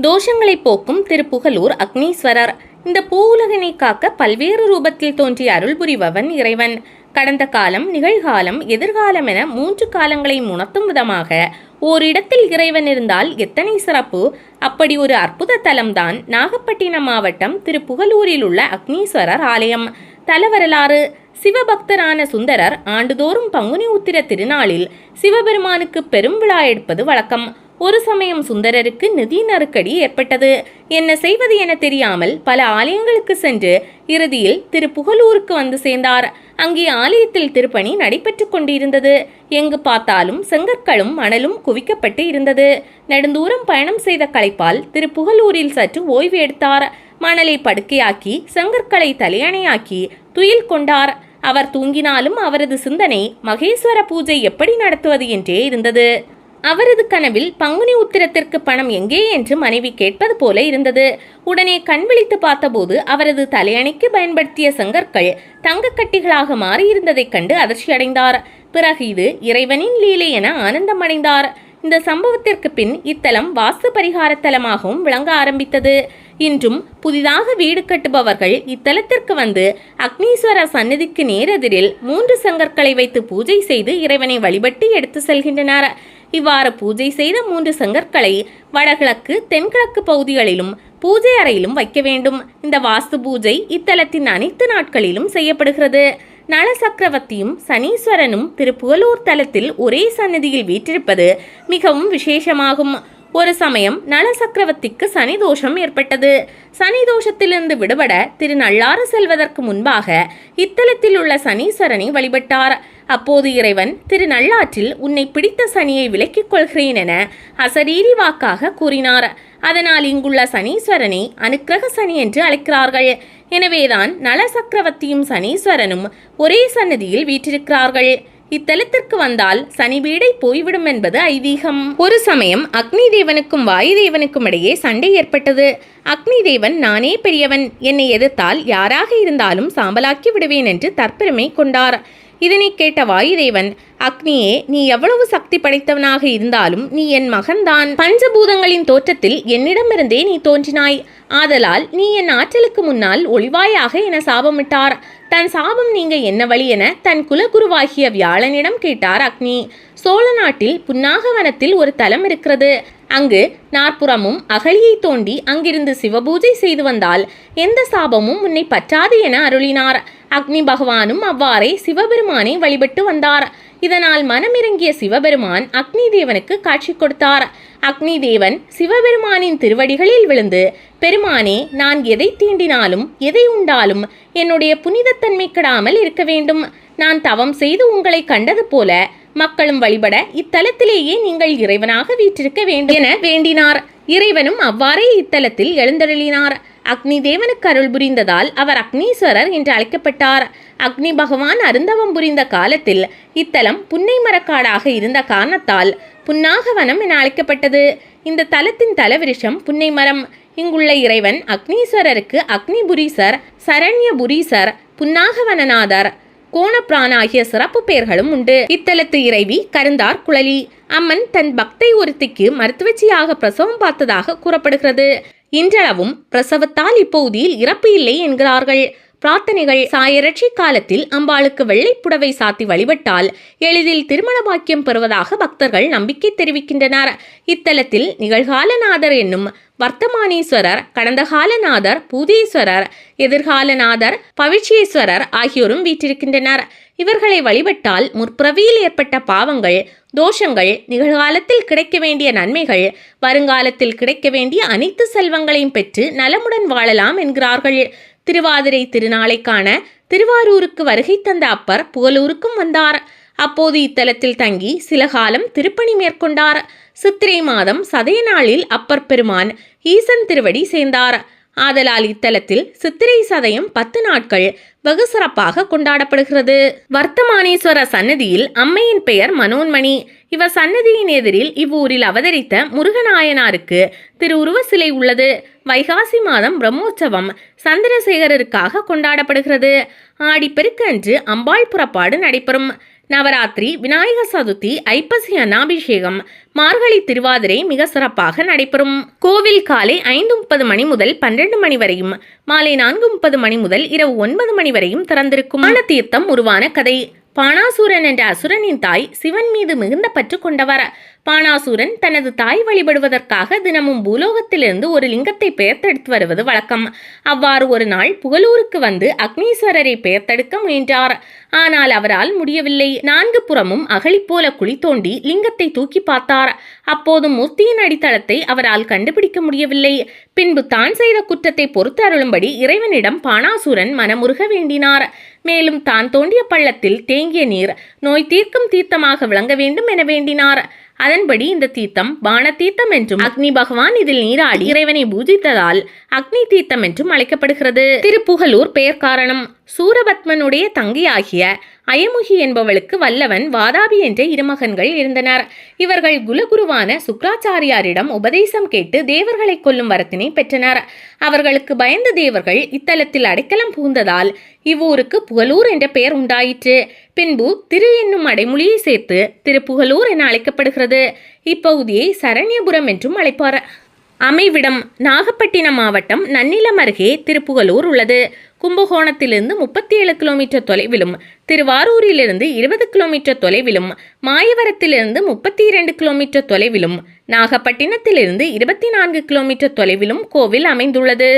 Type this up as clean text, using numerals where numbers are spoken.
தோஷங்களை போக்கும் திருப்புகலூர் அக்னீஸ்வரர். இந்த பூவுலகினை காக்க பல்வேறு ரூபத்தில் தோன்றிய அருள் புரிபவன் இறைவன். கடந்த காலம், நிகழ்காலம், எதிர்காலம் என 3 காலங்களை உணர்த்தும் விதமாக ஓரிடத்தில் இறைவன் இருந்தால் எத்தனை சிறப்பு! அப்படி ஒரு அற்புத தலம்தான் நாகப்பட்டினம் மாவட்டம் திருப்புகலூரில் உள்ள அக்னீஸ்வரர் ஆலயம். தல வரலாறு: சிவபக்தரான சுந்தரர் ஆண்டுதோறும் பங்குனி உத்திர திருநாளில் சிவபெருமானுக்கு பெரும் விழா எடுப்பது வழக்கம். ஒரு சமயம் சுந்தரருக்கு நிதி நெருக்கடி ஏற்பட்டது. என்ன செய்வது என தெரியாமல் பல ஆலயங்களுக்கு சென்று இறுதியில் திருப்புகலூருக்கு வந்து சேர்ந்தார். அங்கே ஆலயத்தில் திருப்பணி நடைபெற்று கொண்டிருந்தது. எங்கு பார்த்தாலும் செங்கற்களும் மணலும் குவிக்கப்பட்டு இருந்தது. நெடுந்தூரம் பயணம் செய்த களைப்பால் திருப்புகலூரில் சற்று ஓய்வு எடுத்தார். மணலை படுக்கையாக்கி செங்கற்களை தலையணையாக்கி துயில் கொண்டார். அவர் தூங்கினாலும் அவரது சிந்தனை மகேஸ்வர பூஜை எப்படி நடத்துவது என்றே இருந்தது. அவரது கனவில் பங்குனி உத்திரத்திற்கு பணம் எங்கே என்று மனைவி கேட்பது போல இருந்தது. உடனே கண் விழித்து பார்த்தபோது அவரது தலையணைக்கு பயன்படுத்திய செங்கற்கள் தங்கக்கட்டிகளாக மாறியிருந்ததைக் கண்டு அதிர்ச்சியடைந்தார். பிறகு இது இறைவனின் லீலை என ஆனந்தமடைந்தார். இந்த சம்பவத்திற்கு பின் இத்தலம் வாஸ்து பரிகார தலமாகவும் விளங்க ஆரம்பித்தது. இன்றும் புதிதாக வீடு கட்டுபவர்கள் இத்தலத்திற்கு வந்து அக்னீஸ்வரர் சந்நிதிக்கு நேரெதிரில் 3 செங்கற்களை வைத்து பூஜை செய்து இறைவனை வழிபட்டு எடுத்து செல்கின்றனர். இவ்வாறு பூஜை செய்த 3 செங்கற்களை வடகிழக்கு, தென்கிழக்கு பகுதிகளிலும் பூஜை அறையிலும் வைக்க வேண்டும். இந்த வாஸ்து பூஜை இத்தலத்தின் அனைத்து நாட்களிலும் செய்யப்படுகிறது. நல சக்கரவர்த்தியும் சனீஸ்வரனும் திருப்புகலூர் தலத்தில் ஒரே சன்னதியில் வீற்றிருப்பது மிகவும் விசேஷமாகும். ஒரு சமயம் நல சக்கரவர்த்திக்கு சனி தோஷம் ஏற்பட்டது. சனி தோஷத்திலிருந்து விடுபட திருநள்ளாறு செல்வதற்கு முன்பாக இத்தலத்தில் உள்ள சனீஸ்வரனை வழிபட்டார். அப்போது இறைவன் திருநள்ளாற்றில் உன்னை பிடித்த சனியை விலக்கிக் கொள்கிறேன் என அசரீரி வாக்காக கூறினார். அதனால் இங்குள்ள சனீஸ்வரனை அனுக்கிரக சனி என்று அழைக்கிறார்கள். எனவேதான் நல சக்கரவர்த்தியும் சனீஸ்வரனும் ஒரே சன்னதியில் வீற்றிருக்கிறார்கள். இத்தலத்திற்கு வந்தால் சனி வீடை போய்விடும் என்பது ஐதீகம். ஒரு சமயம் அக்னி தேவனுக்கும் வாயு தேவனுக்கும் இடையே சண்டை ஏற்பட்டது. அக்னி தேவன் நானே பெரியவன், என்னை எதிர்த்தால் யாராக இருந்தாலும் சாம்பலாக்கி விடுவேன் என்று தற்பெருமை கொண்டார். இதனை கேட்ட வாயுதேவன், அக்னியே, நீ எவ்வளவு சக்தி படைத்தவனாக இருந்தாலும் நீ என் மகன்தான். பஞ்சபூதங்களின் தோற்றத்தில் என்னிடமிருந்தே நீ தோன்றினாய். ஆதலால் நீ என் ஆற்றலுக்கு முன்னால் ஒளிவாயாக என சாபமிட்டார். தன் சாபம் நீங்க என்ன வழி என தன் குலகுருவாகிய வியாழனிடம் கேட்டார் அக்னி. சோழ நாட்டில் புன்னாகவனத்தில் ஒரு தலம் இருக்கிறது. அங்கு நாற்புறமும் அகழியை தோண்டி அங்கிருந்து சிவபூஜை செய்து வந்தால் எந்த சாபமும் உன்னை பற்றாது என அருளினார். அக்னி பகவானும் அவ்வாறே சிவபெருமானை வழிபட்டு வந்தார். இதனால் மனமிறங்கிய சிவபெருமான் அக்னி தேவனுக்கு காட்சி கொடுத்தார். அக்னி தேவன் சிவபெருமானின் திருவடிகளில் விழுந்து, பெருமானே, நான் எதை தீண்டினாலும் எதை உண்டாலும் என்னுடைய புனிதத்தன்மை கெடாமல் இருக்க வேண்டும். நான் தவம் செய்து உங்களை கண்டது போல மக்களும் வழிபட இத்தலத்திலேயே நீங்கள் இறைவனாக வீற்றிருக்க வேண்டும் என வேண்டினார். இறைவனும் அவ்வாறே இத்தலத்தில் எழுந்தருளினார். அக்னி தேவனுக்கு அருள் புரிந்ததால் அவர் அக்னீஸ்வரர் என்று அழைக்கப்பட்டார். அக்னி பகவான் அருந்தவம் புரிந்த காலத்தில் இத்தலம் புன்னை மரக்காடாக இருந்த காரணத்தால் புன்னாகவனம் என அழைக்கப்பட்டது. இந்த தலத்தின் தலவிருஷம் புன்னை மரம். இங்குள்ள இறைவன் அக்னீஸ்வரருக்கு அக்னிபுரீசர், சரண்யபுரீசர், புன்னாகவனநாதர், கோணப்பிரான் ஆகிய சிறப்பு பெயர்களும் உண்டு. இத்தலத்து இறைவி கருந்தார் குழலி. அம்மன் தன் பக்தை ஒருத்திக்கு மருத்துவச்சியாக பிரசவம் பார்த்ததாக கூறப்படுகிறது. இன்றளவும் பிரசவத்தால் இப்பகுதியில் இறப்பு இல்லை என்கிறார்கள். பிரார்த்தனைகள்: சாயரட்சி காலத்தில் அம்பாளுக்கு வெள்ளை புடவை சாத்தி வழிபட்டால் எளிதில் திருமண பாக்கியம் பெறுவதாக பக்தர்கள் நம்பிக்கை தெரிவிக்கின்றனர். இத்தலத்தில் நிகழ்காலநாதர் என்னும் வர்த்தமானீஸ்வரர், கடந்த காலநாதர் பூதேஸ்வரர், எதிர்காலநாதர் பவிஷ்யேஸ்வரர் ஆகியோரும் வீற்றிருக்கின்றனர். இவர்களை வழிபட்டால் முற்பிறவியில் ஏற்பட்ட பாவங்கள், தோஷங்கள், நிகழ்காலத்தில் கிடைக்க வேண்டிய நன்மைகள், வருங்காலத்தில் கிடைக்க வேண்டிய அனைத்து செல்வங்களையும் பெற்று நலமுடன் வாழலாம் என்கிறார்கள். திருவாதிரை திருநாளை காண திருவாரூருக்கு வருகை தந்த அப்பர் புகலூருக்கும் வந்தார். அப்போது இத்தலத்தில் தங்கி சில காலம் திருப்பணி மேற்கொண்டார். சித்திரை மாதம் சதய நாளில் அப்பர் பெருமான் ஈசன் திருவடி சேர்ந்தார். ஆதலால் இத்தலத்தில் சித்திரை சதயம் 10 நாட்கள் வெகு சிறப்பாக கொண்டாடப்படுகிறது. வர்த்தமானேஸ்வர சன்னதியில் அம்மையின் பெயர் மனோன்மணி. இவர் சன்னதியின் எதிரில் இவ்வூரில் அவதரித்த முருகநாயனாருக்கு திருவுருவ சிலை உள்ளது. வைகாசி மாதம் பிரம்மோற்சவம் சந்திரசேகரருக்காக கொண்டாடப்படுகிறது. ஆடிப்பெருக்கு அன்று அம்பாள் புறப்பாடு நடைபெறும். நவராத்திரி, விநாயகர் சதுர்த்தி, ஐப்பசி அன்னாபிஷேகம், மார்கழி திருவாதிரை மிக சிறப்பாக நடைபெறும். கோவில் காலை 5:30 மணி முதல் 12 மணி வரையும், மாலை 4:30 மணி முதல் இரவு 9 மணி வரையும் திறந்திருக்கும். பான தீர்த்தம் உருவான கதை. பானாசூரன் என்ற அசுரனின் தாய் சிவன் மீது மிகுந்த பற்று கொண்டவர். பானாசூரன் தனது தாய் வழிபடுவதற்காக தினமும் பூலோகத்திலிருந்து ஒரு லிங்கத்தை பெயர்த்தெடுத்து வருவது வழக்கம். அவ்வாறு ஒரு நாள் புகலூருக்கு வந்து அக்னீஸ்வரரை பெயர்த்தெடுக்க முயன்றார். ஆனால் அவரால் முடியவில்லை. 4 புறமும் அகழி போல குழி தோண்டி லிங்கத்தை தூக்கி பார்த்தார். அப்போது மூர்த்தியின் அடித்தளத்தை அவரால் கண்டுபிடிக்க முடியவில்லை. பின்பு தான் செய்த குற்றத்தை பொறுத்து அருளும்படி இறைவனிடம் பானாசூரன் மனமுருக வேண்டினார். மேலும் தான் தோண்டிய பள்ளத்தில் தேங்கிய நீர் நோய் தீர்க்கும் தீர்த்தமாக விளங்க வேண்டும் என வேண்டினார். அதன்படி இந்த தீர்த்தம் பான தீர்த்தம் என்றும், அக்னி பகவான் இதில் நீராடி இறைவனை பூஜித்ததால் அக்னி தீர்த்தம் என்றும் அழைக்கப்படுகிறது. திருப்புகலூர் பெயர் காரணம். சூரபத்மனுடைய தங்கியாகிய அயமுகி என்பவளுக்கு வல்லவன், வாதாபி என்ற 2 மகன்கள் இருந்தனர். இவர்கள் குலகுருவான சுக்ராச்சாரியாரிடம் உபதேசம் கேட்டு தேவர்களை கொல்லும் வரத்தினை பெற்றனர். அவர்களுக்கு பயந்த தேவர்கள் இத்தலத்தில் அடைக்கலம் புகுந்ததால் இவ்வூருக்கு புகலூர் என்ற பெயர் உண்டாயிற்று. பின்பு திரு என்னும் அடைமொழியை சேர்த்து திருப்புகலூர் என அழைக்கப்படுகிறது. இப்பகுதியை சரண்யபுரம் என்றும் அழைப்பார். அமைவிடம். நாகப்பட்டினம் மாவட்டம் நன்னிலம் அருகே திருப்புகலூர் உள்ளது. கும்பகோணத்திலிருந்து 37 கிலோமீட்டர் தொலைவிலும், திருவாரூரிலிருந்து 20 கிலோமீட்டர் தொலைவிலும், மாயவரத்திலிருந்து 32 கிலோமீட்டர் தொலைவிலும், நாகப்பட்டினத்திலிருந்து 24 கிலோமீட்டர் தொலைவிலும் கோவில் அமைந்துள்ளது.